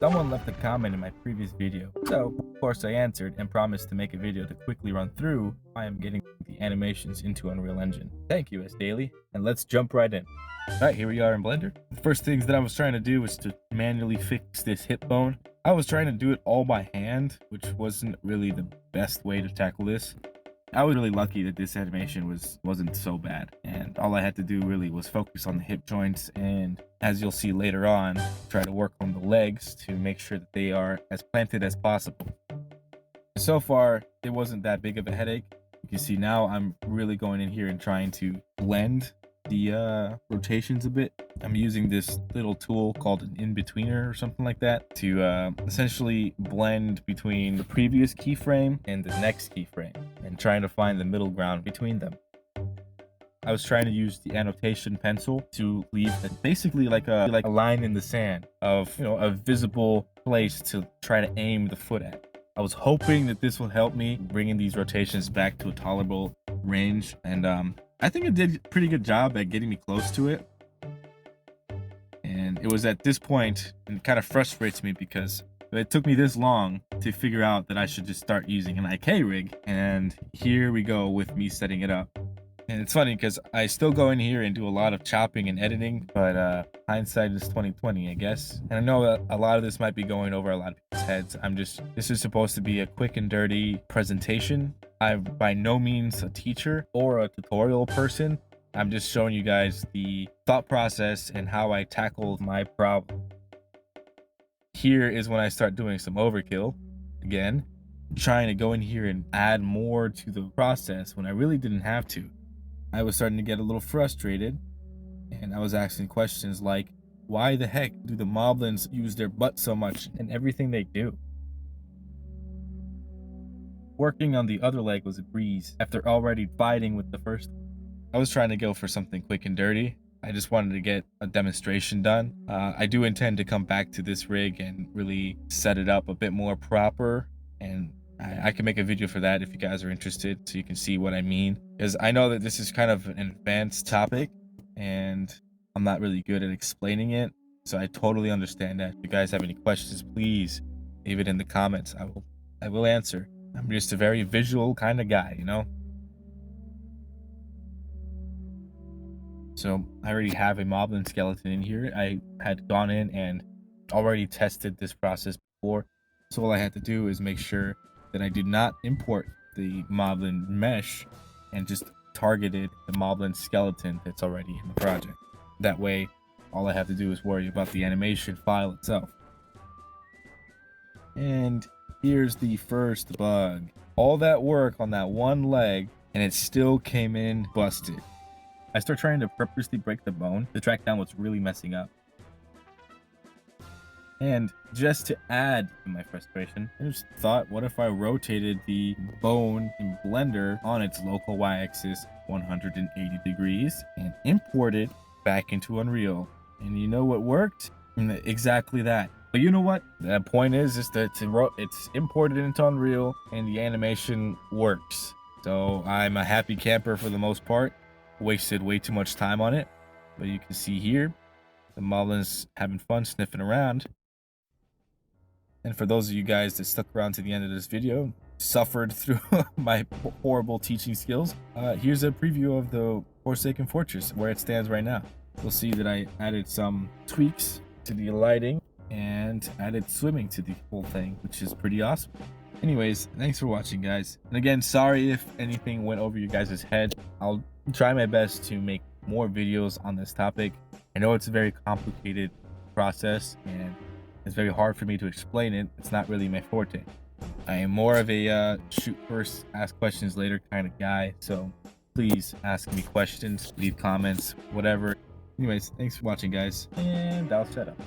Someone left a comment in my previous video, so of course I answered and promised to make a video to quickly run through why I'm getting the animations into Unreal Engine. Thank you, S Daily, and let's jump right in. Alright, here we are in Blender. The first things that I was trying to do was to manually fix this hip bone. I was trying to do it all by hand, which wasn't really the best way to tackle this. I was really lucky that this animation wasn't so bad, and all I had to do really was focus on the hip joints, and as you'll see later on, try to work on the legs to make sure that they are as planted as possible. So far, it wasn't that big of a headache. You can see now I'm really going in here and trying to blend the rotations a bit. I'm using this little tool called an in-betweener or something like that to essentially blend between the previous keyframe and the next keyframe and trying to find the middle ground between them. I was trying to use the annotation pencil to leave basically like a line in the sand of, a visible place to try to aim the foot at. I was hoping that this will help me bringing these rotations back to a tolerable range, and I think it did a pretty good job at getting me close to it. And it was at this point, and it kind of frustrates me because it took me this long to figure out that I should just start using an IK rig, and here we go with me setting it up. And it's funny because I still go in here and do a lot of chopping and editing, but hindsight is 2020, I guess. And I know that a lot of this might be going over a lot of people's heads. This is supposed to be a quick and dirty presentation. I'm by no means a teacher or a tutorial person. I'm just showing you guys the thought process and how I tackled my problem. Here is when I start doing some overkill. Again, trying to go in here and add more to the process when I really didn't have to. I was starting to get a little frustrated, and I was asking questions like, why the heck do the moblins use their butt so much in everything they do? Working on the other leg was a breeze after already fighting with the first one. I was trying to go for something quick and dirty. I just wanted to get a demonstration done. I do intend to come back to this rig and really set it up a bit more proper, and I can make a video for that if you guys are interested, so you can see what I mean, because I know that this is kind of an advanced topic and I'm not really good at explaining it, so I totally understand that. If you guys have any questions, please leave it in the comments. I will answer. I'm just a very visual kind of guy, So I already have a moblin skeleton in here. I had gone in and already tested this process before, so all I had to do is make sure that I did not import the moblin mesh and just targeted the moblin skeleton that's already in the project. That way, all I have to do is worry about the animation file itself. And here's the first bug. All that work on that one leg, and it still came in busted. I start trying to purposely break the bone to track down what's really messing up. And just to add to my frustration, I just thought, what if I rotated the bone in Blender on its local y-axis 180 degrees and imported back into Unreal? And you know what worked? Exactly that. But you know what? The point is that it's imported into Unreal and the animation works. So I'm a happy camper for the most part. Wasted way too much time on it. But you can see here, the moblins having fun sniffing around. And for those of you guys that stuck around to the end of this video, suffered through my horrible teaching skills, here's a preview of the Forsaken Fortress, where it stands right now. You'll see that I added some tweaks to the lighting and added swimming to the whole thing, which is pretty awesome. Anyways, thanks for watching, guys. And again, sorry if anything went over you guys' head. I'll try my best to make more videos on this topic. I know it's a very complicated process, and it's very hard for me to explain it. It's not really my forte. I am more of a shoot first, ask questions later kind of guy. So please ask me questions, leave comments, whatever. Anyways, thanks for watching, guys, and I'll shut up.